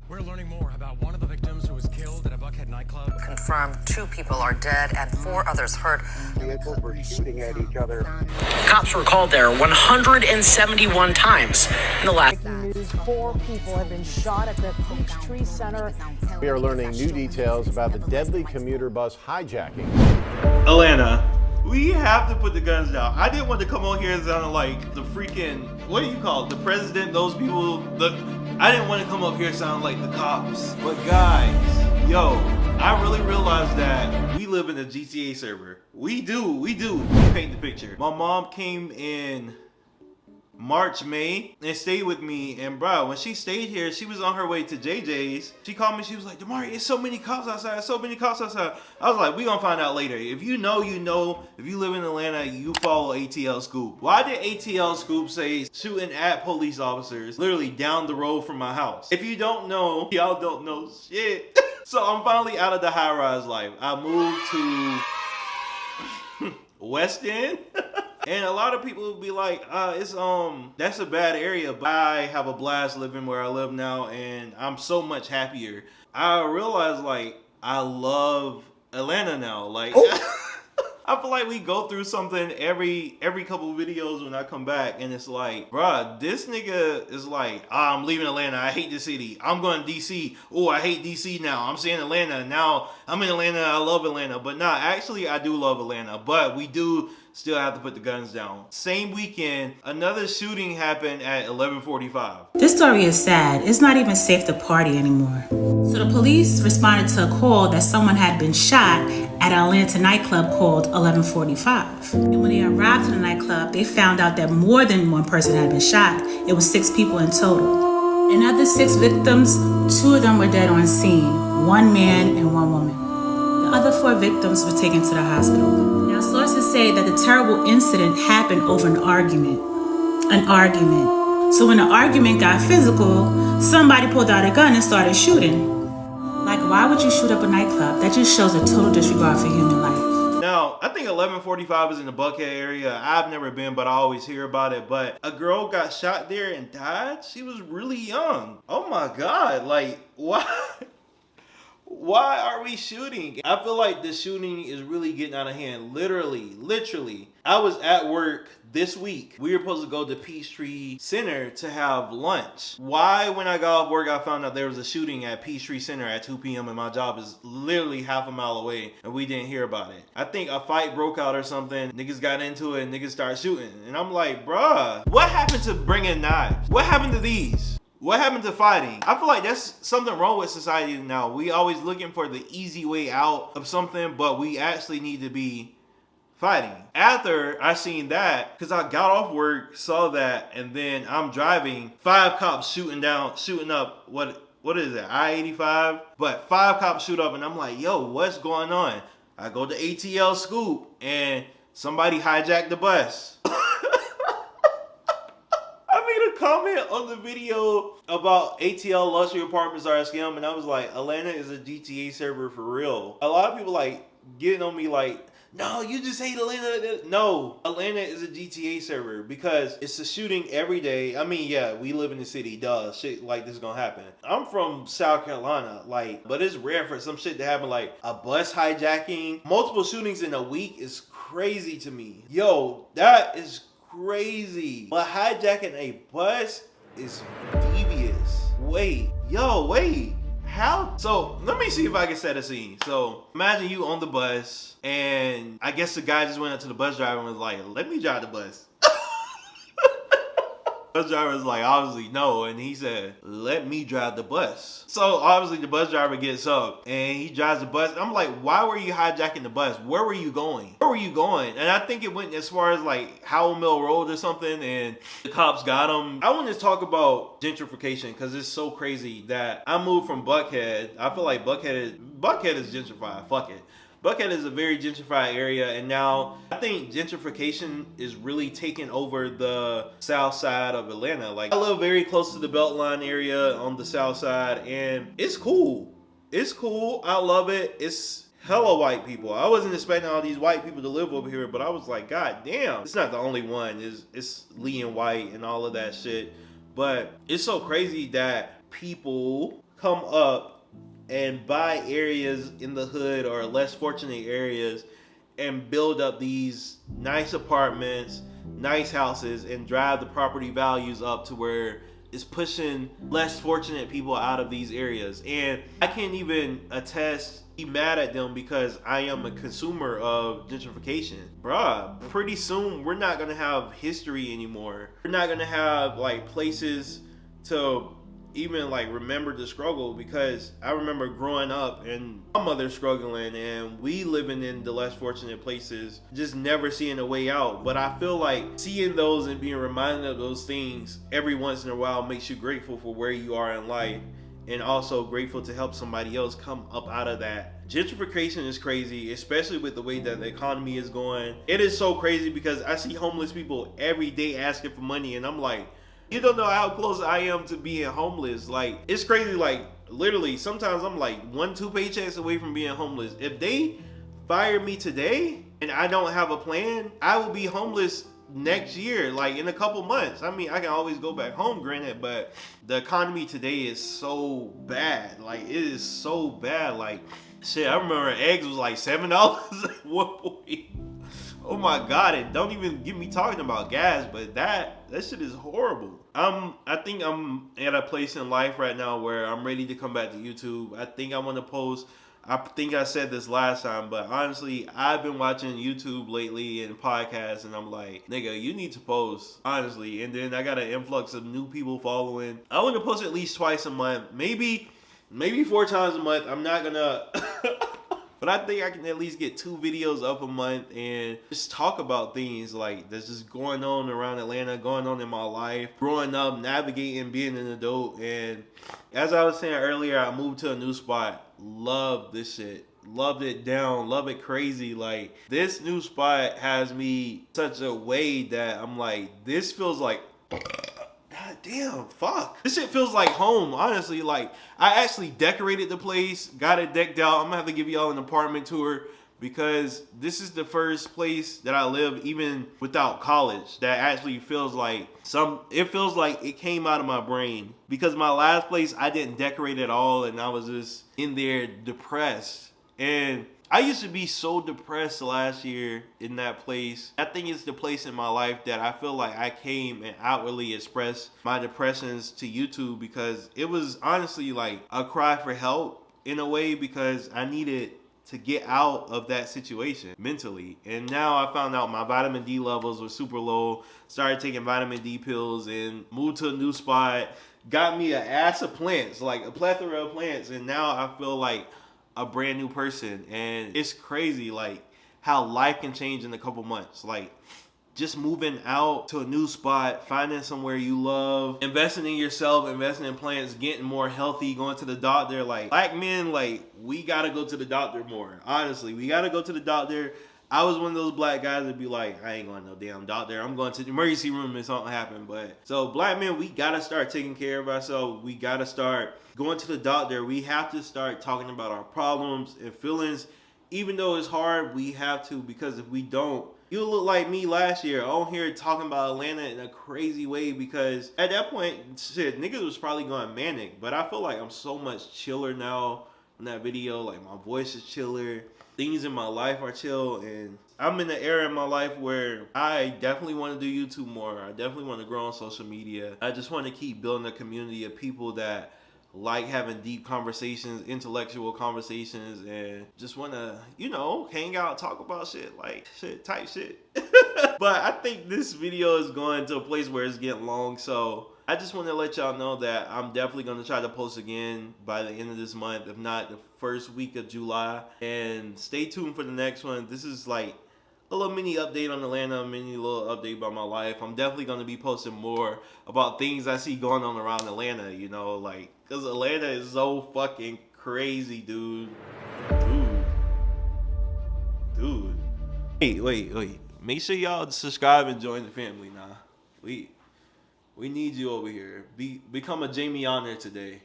We're learning more about one of the victims who was killed at a Buckhead nightclub. Confirmed 2 people are dead and 4 others hurt. Vehicles were shooting at each other. Cops were called there 171 times in the last. News, 4 people have been shot at the Peachtree Center. We are learning new details about the deadly commuter bus hijacking. Atlanta, we have to put the guns down. I didn't want to come on here and sound like the freaking, what do you call it? The president, those people, I didn't want to come up here sounding like the cops. But guys, yo, I really realized that we live in a GTA server. We do. We paint the picture. My mom came in March, May, and stayed with me, and bro, when she stayed here, she was on her way to JJ's. She called me, she was like, Damari, there's so many cops outside, so many cops outside. I was like, we gonna find out later. If you know, you know. If you live in Atlanta, you follow ATL Scoop. Why did ATL Scoop say shooting at police officers literally down the road from my house? If you don't know, y'all don't know shit. So I'm finally out of the high-rise life. I moved to West End. And a lot of people would be like, that's a bad area, but I have a blast living where I live now, and I'm so much happier. I realize, like, I love Atlanta now. Like, I feel like we go through something every couple videos when I come back, and it's like, bruh, this nigga is like, I'm leaving Atlanta, I hate the city. I'm going to DC. Oh, I hate DC now. I'm saying Atlanta. Now I'm in Atlanta, I love Atlanta. But nah, actually I do love Atlanta, but we do still have to put the guns down. Same weekend, another shooting happened at Elleven45. This story is sad. It's not even safe to party anymore. So the police responded to a call that someone had been shot at an Atlanta nightclub called Elleven45. And when they arrived to the nightclub, they found out that more than one person had been shot. It was 6 people in total. And of the 6 victims, 2 of them were dead on scene, 1 man and 1 woman. The other 4 victims were taken to the hospital. Now, sources say that the terrible incident happened over an argument. So when the argument got physical, somebody pulled out a gun and started shooting. Like, why would you shoot up a nightclub? That just shows a total disregard for human life. Now, I think Elleven45 is in the Buckhead area. I've never been, but I always hear about it. But a girl got shot there and died. She was really young. Oh my God, like, why? Why are we shooting? I feel like the shooting is really getting out of hand. Literally. I was at work this week. We were supposed to go to Peachtree Center to have lunch. Why, when I got off work, I found out there was a shooting at Peachtree Center at 2 p.m. and my job is literally half a mile away and we didn't hear about it. I think a fight broke out or something. Niggas got into it and niggas started shooting. And I'm like, bruh, what happened to bringing knives? What happened to these? What happened to fighting? I feel like that's something wrong with society now. We always looking for the easy way out of something, but we actually need to be fighting. After I seen that, because I got off work, saw that, and then I'm driving, 5 cops shooting up, what is it, I-85? But 5 cops shoot up, and I'm like, yo, what's going on? I go to ATL Scoop, and somebody hijacked the bus. Comment on the video about ATL luxury apartments are a scam, and I was like, Atlanta is a GTA server for real. A lot of people like getting on me like, no, you just hate Atlanta. No, Atlanta is a GTA server because it's a shooting every day. I mean, yeah, we live in the city, duh, shit like this is gonna happen. I'm from South Carolina, like, but it's rare for some shit to happen, like a bus hijacking. Multiple shootings in a week is crazy to me. Yo, that is crazy. But hijacking a bus is devious. Wait, how? So let me see if I can set a scene. So imagine you on the bus and I guess the guy just went up to the bus driver and was like, let me drive the bus. Bus driver was like, obviously no, and he said, let me drive the bus. So obviously the bus driver gets up and he drives the bus. I'm like, why were you hijacking the bus? Where were you going? And I think it went as far as like Howell Mill Road or something, and the cops got him. I want to talk about gentrification because it's so crazy that I moved from Buckhead. I feel like Buckhead is gentrified. Fuck it. Buckhead is a very gentrified area, and now I think gentrification is really taking over the south side of Atlanta. Like, I live very close to the Beltline area on the south side, and it's cool. It's cool. I love it. It's hella white people. I wasn't expecting all these white people to live over here, but I was like, God damn. It's not the only one. It's Lee and White and all of that shit. But it's so crazy that people come up and buy areas in the hood or less fortunate areas and build up these nice apartments, nice houses, and drive the property values up to where it's pushing less fortunate people out of these areas. And I can't even be mad at them because I am a consumer of gentrification. Bruh, pretty soon we're not gonna have history anymore. We're not gonna have like places to even like remember the struggle, because I remember growing up and my mother struggling and we living in the less fortunate places, just never seeing a way out. But I feel like seeing those and being reminded of those things every once in a while makes you grateful for where you are in life, and also grateful to help somebody else come up out of that. Gentrification is crazy, especially with the way that the economy is going. It is so crazy because I see homeless people every day asking for money, and I'm like, you don't know how close I am to being homeless. Like, it's crazy. Like, literally, sometimes I'm like 1-2 paychecks away from being homeless. If they fire me today and I don't have a plan, I will be homeless next year, like in a couple months. I mean, I can always go back home, granted, but the economy today is so bad. Like, it is so bad. Like, shit, I remember eggs was like $7 at one point. Oh my God, and don't even get me talking about gas, but that shit is horrible. I think I'm at a place in life right now where I'm ready to come back to YouTube. I think I want to post. I think I said this last time, but honestly, I've been watching YouTube lately and podcasts, and I'm like, nigga, you need to post, honestly. And then I got an influx of new people following. I want to post at least twice a month, maybe 4 times a month. I'm not gonna but I think I can at least get 2 videos up a month and just talk about things like that's just going on around Atlanta, going on in my life, growing up, navigating, being an adult. And as I was saying earlier, I moved to a new spot. Love this shit. Loved it down. Love it crazy. Like, this new spot has me such a way that I'm like, this feels like, God damn, fuck. This shit feels like home, honestly. Like, I actually decorated the place, got it decked out. I'm gonna have to give y'all an apartment tour because this is the first place that I live, even without college, that actually feels like it feels like it came out of my brain. Because my last place, I didn't decorate at all, and I was just in there depressed. And I used to be so depressed last year in that place. I think it's the place in my life that I feel like I came and outwardly expressed my depressions to YouTube, because it was honestly like a cry for help in a way, because I needed to get out of that situation mentally. And now I found out my vitamin D levels were super low, started taking vitamin D pills, and moved to a new spot, got me an ass of plants, like a plethora of plants, and now I feel like a brand new person. And it's crazy like how life can change in a couple months. Like, just moving out to a new spot, finding somewhere you love, investing in yourself, investing in plants, getting more healthy, going to the doctor. Like, black men, like, we gotta go to the doctor more. Honestly, we gotta go to the doctor. I was one of those black guys that be like, I ain't going to no damn doctor. I'm going to the emergency room if something happened. But so black men, we gotta start taking care of ourselves. We gotta start going to the doctor. We have to start talking about our problems and feelings. Even though it's hard, we have to, because if we don't, you look like me last year on here talking about Atlanta in a crazy way, because at that point, shit, niggas was probably going manic. But I feel like I'm so much chiller now in that video. Like, my voice is chiller. Things in my life are chill. And I'm in an era in my life where I definitely want to do YouTube more. I definitely want to grow on social media. I just want to keep building a community of people that like having deep conversations, intellectual conversations, and just want to, you know, hang out, talk about shit, like shit, type shit. But I think this video is going to a place where it's getting long, so I just want to let y'all know that I'm definitely going to try to post again by the end of this month, if not the first week of July. And stay tuned for the next one. This is like a little mini update on Atlanta, a mini little update about my life. I'm definitely going to be posting more about things I see going on around Atlanta, you know, like, because Atlanta is so fucking crazy, dude. Dude. Wait. Make sure y'all subscribe and join the family now. We need you over here. Become a Jamie Honor today.